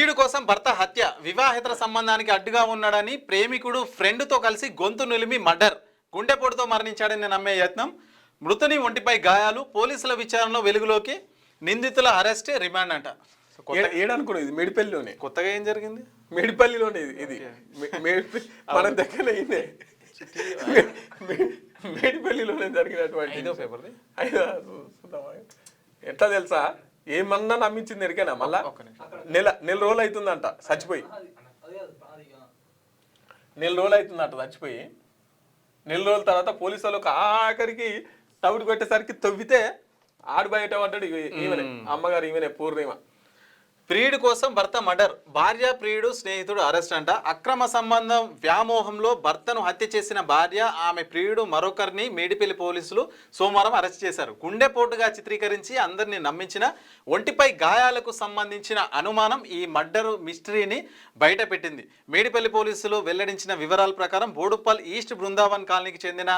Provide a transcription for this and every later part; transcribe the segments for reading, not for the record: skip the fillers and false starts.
ప్రియుడి కోసం భర్త హత్య, వివాహేతర సంబంధానికి అడ్డుగా ఉన్నాడని ప్రేమికుడు ఫ్రెండ్తో కలిసి గొంతు నులిమి మర్డర్, గుండెపోటుతో మరణించాడని నమ్మే యత్నం, మృతుని ఒంటిపై గాయాలు, పోలీసుల విచారణలో వెలుగులోకి, నిందితుల అరెస్ట్, రిమాండ్ అంట. ఏడనుకున్నాను ఇది మేడిపల్లిలోనే. కొత్తగా ఏం జరిగింది? మేడిపల్లిలోనే ఇది మన దగ్గర మేడిపల్లిలోనే జరిగినటువంటి ఎట్లా తెలుసా, ఏమన్నా నమ్మించింది ఎరికేనా మళ్ళా నెల రోజులు అవుతుందంట చచ్చిపోయి, నెల రోజులు అవుతుందంట చచ్చిపోయి. నెల రోజుల తర్వాత పోలీసు వాళ్ళకి ఆఖరికి తవిడు కొట్టేసరికి తవ్వితే ఆడు బయట పడ్డాడు. ఈమెనే అమ్మగారు, ఈమెనే పూర్ణిమ. ప్రియుడి కోసం భర్త మర్డర్, భార్య ప్రియుడు స్నేహితుడు అరెస్ట్ అంట. అక్రమ సంబంధం వ్యామోహంలో భర్తను హత్య చేసిన భార్య, ఆమె ప్రియుడు మరొకరిని మేడిపల్లి పోలీసులు సోమవారం అరెస్ట్ చేశారు. గుండెపోటుగా చిత్రీకరించి అందరినీ నమ్మించిన, ఒంటిపై గాయాలకు సంబంధించిన అనుమానం ఈ మర్డర్ మిస్టరీని బయటపెట్టింది. మేడిపల్లి పోలీసులు వెల్లడించిన వివరాల ప్రకారం బోడుప్పల్ ఈస్ట్ బృందావన్ కాలనీకి చెందిన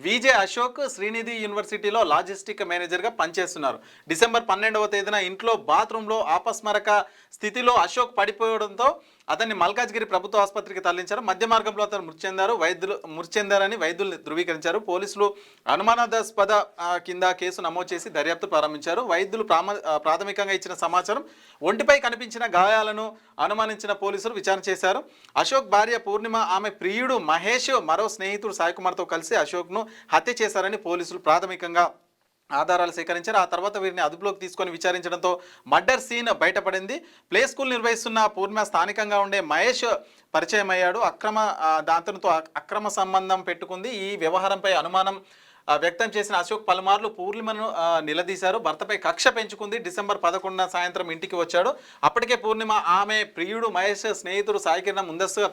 విజే అశోక్ శ్రీనిధి యూనివర్సిటీలో లాజిస్టిక్ మేనేజర్గా పనిచేస్తున్నారు. డిసెంబర్ 12వ తేదీన ఇంట్లో బాత్రూంలో ఆపస్మరక స్థితిలో అశోక్ పడిపోవడంతో అతన్ని మల్కాజ్గిరి ప్రభుత్వ ఆసుపత్రికి తరలించారు. మధ్య మార్గంలో అతను మృతి చెందారని వైద్యులు ధృవీకరించారు. పోలీసులు అనుమానాస్పద కింద కేసు నమోదు చేసి దర్యాప్తు ప్రారంభించారు. వైద్యులు ప్రాథమికంగా ఇచ్చిన సమాచారం, ఒంటిపై కనిపించిన గాయాలను అనుమానించిన పోలీసులు విచారణ చేశారు. అశోక్ భార్య పూర్ణిమ, ఆమె ప్రియుడు మహేష్, మరో స్నేహితుడు సాయికుమార్తో కలిసి అశోక్ను హత్య చేశారని పోలీసులు ప్రాథమికంగా ఆధారాలు సేకరించారు. ఆ తర్వాత వీరిని అదుపులోకి తీసుకొని విచారించడంతో మర్డర్ సీన్ బయటపడింది. ప్లే స్కూల్ నిర్వహిస్తున్న పూర్ణిమ స్థానికంగా ఉండే మహేష్ పరిచయం అయ్యాడు. అతనితో అక్రమ సంబంధం పెట్టుకుంది. ఈ వ్యవహారంపై అనుమానం వ్యక్తం చేసిన అశోక్ పలుమార్లు పూర్ణిమను నిలదీశారు. భర్తపై కక్ష పెంచుకుంది. డిసెంబర్ 11న సాయంత్రం ఇంటికి వచ్చాడు. అప్పటికే పూర్ణిమ, ఆమె ప్రియుడు మహేష్ స్నేహితుడు సాయికిరణ్ ముందస్తుగా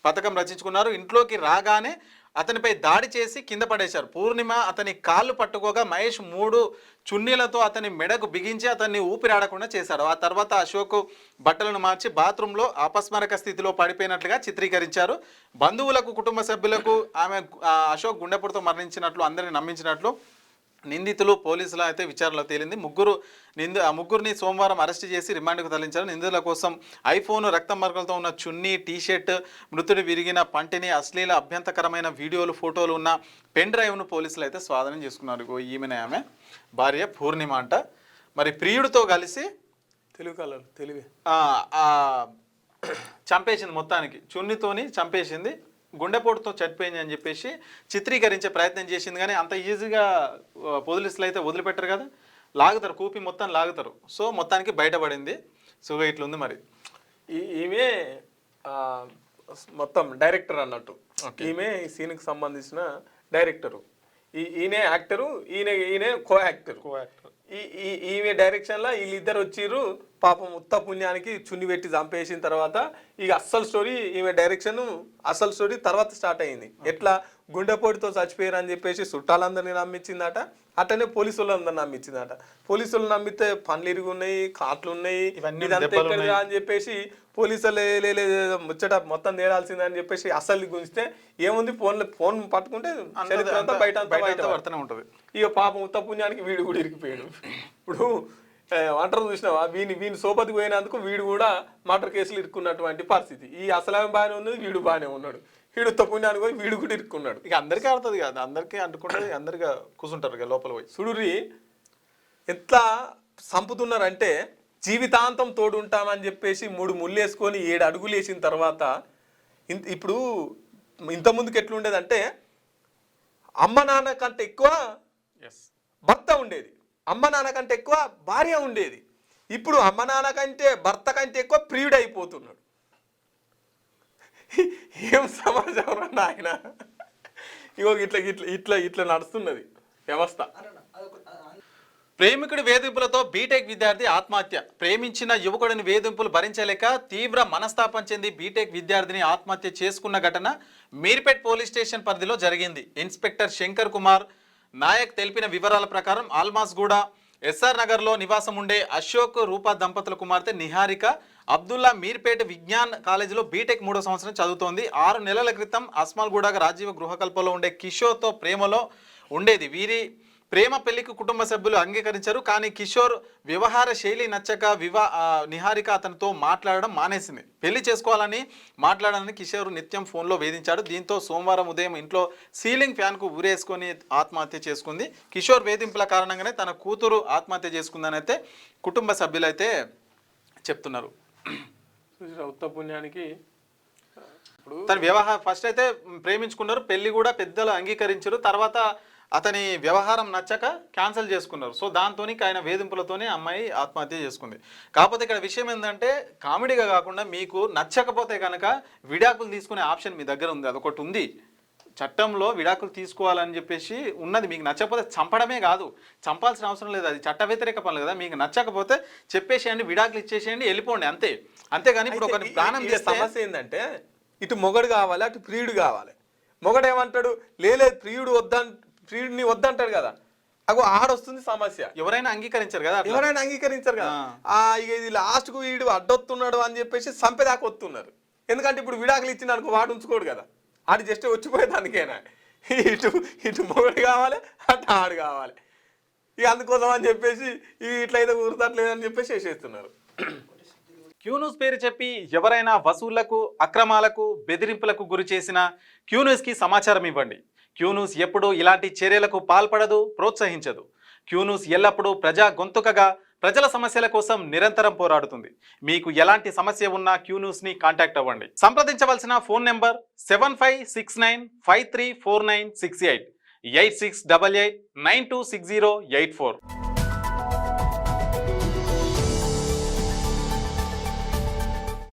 పథకం రచించుకున్నారు. ఇంట్లోకి రాగానే అతనిపై దాడి చేసి కింద పడేశారు. పూర్ణిమ అతని కాళ్ళు పట్టుకోగా మహేష్ 3 చున్నీలతో అతని మెడకు బిగించి అతన్ని ఊపిరాడకుండా చేశాడు. ఆ తర్వాత అశోక్ బట్టలను మార్చి బాత్రూంలో అపస్మరక స్థితిలో పడిపోయినట్లుగా చిత్రీకరించారు. బంధువులకు, కుటుంబ సభ్యులకు అశోక్ గుండెపోటుతో మరణించినట్లు అందరిని నమ్మించినట్లు నిందితులు పోలీసులు అయితే విచారణలో తేలింది. ముగ్గురిని సోమవారం అరెస్ట్ చేసి రిమాండ్కు తరలించారు. నిందితుల కోసం ఐఫోన్, రక్తం మరకలతో ఉన్న చున్నీ, టీషర్ట్, మృతుడి విరిగిన పంటిని, అశ్లీల అభ్యంతరకరమైన వీడియోలు, ఫోటోలు ఉన్న పెన్ డ్రైవ్ను పోలీసులు అయితే స్వాధీనం చేసుకున్నారు. ఈమెనే ఆమె భార్య పూర్ణిమ అంట. మరి ప్రియుడితో కలిసి తెలివి చంపేసింది, మొత్తానికి చున్నీతోని చంపేసింది. గుండెపోటుతో చనిపోయింది అని చెప్పేసి చిత్రీకరించే ప్రయత్నం చేసింది. కానీ అంత ఈజీగా పోలీసులు అయితే వదిలిపెట్టరు కదా, లాగుతారు, కూపి మొత్తం లాగుతారు. సో మొత్తానికి బయటపడింది. సో ఇట్లుంది. మరి ఈమె మొత్తం డైరెక్టర్ అన్నట్టు, ఈమె ఈ సీన్కి సంబంధించిన డైరెక్టరు, ఈయనే యాక్టరు, ఈయన కో యాక్టర్. ఈమె డైరెక్షన్లో వీళ్ళిద్దరు వచ్చిర్రు. పాపం ఉత్త పుణ్యానికి చున్ని పెట్టి చంపేసిన తర్వాత ఇక అస్సలు స్టోరీ, ఈమె డైరెక్షన్ అసలు స్టోరీ తర్వాత స్టార్ట్ అయింది. ఎట్లా గుండెపోటుతో చచ్చిపోయారు అని చెప్పేసి చుట్టాలందరినీ నమ్మించిందట. అట్లనే పోలీసు వాళ్ళందరినీ నమ్మించిందట. పోలీసులు నమ్మితే పనులు ఇరిగి ఉన్నాయి, కాట్లు ఉన్నాయి, ఇదంతా అని చెప్పేసి పోలీసులు ముచ్చట మొత్తం తేడాల్సిందని చెప్పేసి అసలు గుంజితే ఏముంది, ఫోన్ పట్టుకుంటే చరిత్ర అంతా బయట ఉంటుంది. ఇక పాపం ఉత్త పుణ్యానికి వీడు కూడా ఇరిగిపోయాడు. ఇప్పుడు మర్డర్ చూసినావా, వీని సోపతికి పోయినందుకు వీడు కూడా మర్డర్ కేసులు ఇరుక్కున్నటువంటి పరిస్థితి. ఈ అసలాం బాగానే ఉన్నది, వీడు బాగానే ఉన్నాడు. వీడు తప్పున్నాను పోయి వీడు కూడా ఇరుక్కున్నాడు. ఇక అందరికీ ఆడుతుంది కదా, అందరికీ అంటుకుంటుంది, అందరికీ కూర్చుంటారు కదా లోపల పోయి. సుడురి ఎట్లా చంపుతున్నారంటే, జీవితాంతం తోడుంటామని చెప్పేసి 3 ముళ్ళు వేసుకొని 7 అడుగులు వేసిన తర్వాత ఇప్పుడు ఇంతకుముందుకు ఎట్లుండేదంటే, అమ్మ నాన్న కంటే ఎక్కువ భర్త ఉండేది, అమ్మ నాన్న కంటే ఎక్కువ భార్య ఉండేది. ఇప్పుడు అమ్మ నాన్న కంటే భర్త కంటే ఎక్కువ ప్రియుడు అయిపోతున్నాడు. ఏం సమాచారం నాయన, ఇగో ఇట్లా ఇట్లా ఇట్లా ఇట్లా నడుస్తున్నది వ్యవస్థ. ప్రేమికుడి వేధింపులతో బీటెక్ విద్యార్థి ఆత్మహత్య. ప్రేమించిన యువకుడిని వేధింపులు భరించలేక తీవ్ర మనస్తాపం చెంది బీటెక్ విద్యార్థిని ఆత్మహత్య చేసుకున్న ఘటన మీర్పేట్ పోలీస్ స్టేషన్ పరిధిలో జరిగింది. ఇన్స్పెక్టర్ శంకర్ కుమార్ నాయక్ తెలిపిన వివరాల ప్రకారం ఆల్మాస్గూడ ఎస్ఆర్ నగర్లో నివాసం ఉండే అశోక్, రూపా దంపతుల కుమార్తె నిహారిక అబ్దుల్లా మీర్పేట విజ్ఞాన్ కాలేజీలో బీటెక్ 3వ సంవత్సరం చదువుతోంది. 6 నెలల క్రితం అస్మాల్గూడ రాజీవ్ గృహకల్పలో ఉండే కిషోర్తో ప్రేమలో ఉండేది. వీరి ప్రేమ పెళ్లికి కుటుంబ సభ్యులు అంగీకరించారు. కానీ కిషోర్ వ్యవహార శైలి నచ్చక నిహారిక అతనితో మాట్లాడడం మానేసింది. పెళ్లి చేసుకోవాలని మాట్లాడాలని కిషోర్ నిత్యం ఫోన్లో వేధించాడు. దీంతో సోమవారం ఉదయం ఇంట్లో సీలింగ్ ఫ్యాన్కు ఊరేసుకొని ఆత్మహత్య చేసుకుంది. కిషోర్ వేధింపుల కారణంగానే తన కూతురు ఆత్మహత్య చేసుకుందని అయితే కుటుంబ సభ్యులైతే చెప్తున్నారు. ఉత్త పుణ్యానికి తన వ్యవహారం ఫస్ట్ అయితే ప్రేమించుకున్నారు, పెళ్లి కూడా పెద్దలు అంగీకరించారు. తర్వాత అతని వ్యవహారం నచ్చక క్యాన్సిల్ చేసుకున్నారు. సో దాంతో ఆయన వేధింపులతోనే అమ్మాయి ఆత్మహత్య చేసుకుంది. కాకపోతే ఇక్కడ విషయం ఏంటంటే కామెడీగా కాకుండా మీకు నచ్చకపోతే కనుక విడాకులు తీసుకునే ఆప్షన్ మీ దగ్గర ఉంది. అదొకటి ఉంది చట్టంలో, విడాకులు తీసుకోవాలని చెప్పేసి ఉన్నది. మీకు నచ్చకపోతే చంపడమే కాదు, చంపాల్సిన అవసరం లేదు, అది చట్ట వ్యతిరేక పనులు కదా. మీకు నచ్చకపోతే చెప్పేసేయండి, విడాకులు ఇచ్చేసేయండి, వెళ్ళిపోండి అంతే. అంతేగాని ఇప్పుడు ఒకటి ప్రాణం చేస్తే సమస్య ఏంటంటే ఇటు మొగడు కావాలి, అటు ప్రియుడు కావాలి. మొగడు ఏమంటాడు, లేదు ప్రియుడిని వద్దంటాడు కదా, అగో ఆడొస్తుంది సమస్య. ఎవరైనా అంగీకరించారు కదా, ఎవరైనా అంగీకరించారు కదా. ఇక ఇది లాస్ట్కు వీడు అడ్డొస్తున్నాడు అని చెప్పేసి చంపేదాకా వస్తున్నారు. ఎందుకంటే ఇప్పుడు విడాకులు ఇచ్చిన అనుకో వాడు ఉంచుకోడు కదా, ఆడు జస్ట్ వచ్చిపోయేదానికేనా. ఇటు మొగడు కావాలి, అటు ఆడు కావాలి. ఇక అందుకోసం అని చెప్పేసి ఇట్లయితే కుదరట్లేదని చెప్పేసి చేసేస్తున్నారు. క్యూన్యూస్ పేరు చెప్పి ఎవరైనా వసూళ్లకు, అక్రమాలకు, బెదిరింపులకు గురి చేసిన క్యూన్యూస్కి సమాచారం ఇవ్వండి. క్యూన్యూస్ ఎప్పుడూ ఇలాంటి చర్యలకు పాల్పడదు, ప్రోత్సహించదు. క్యూన్యూస్ ఎల్లప్పుడూ ప్రజా గొంతుకగా ప్రజల సమస్యల కోసం నిరంతరం పోరాడుతుంది. మీకు ఎలాంటి సమస్య ఉన్నా క్యూన్యూస్ని కాంటాక్ట్ అవ్వండి. సంప్రదించవలసిన ఫోన్ నెంబర్ 7569534968 8688926084.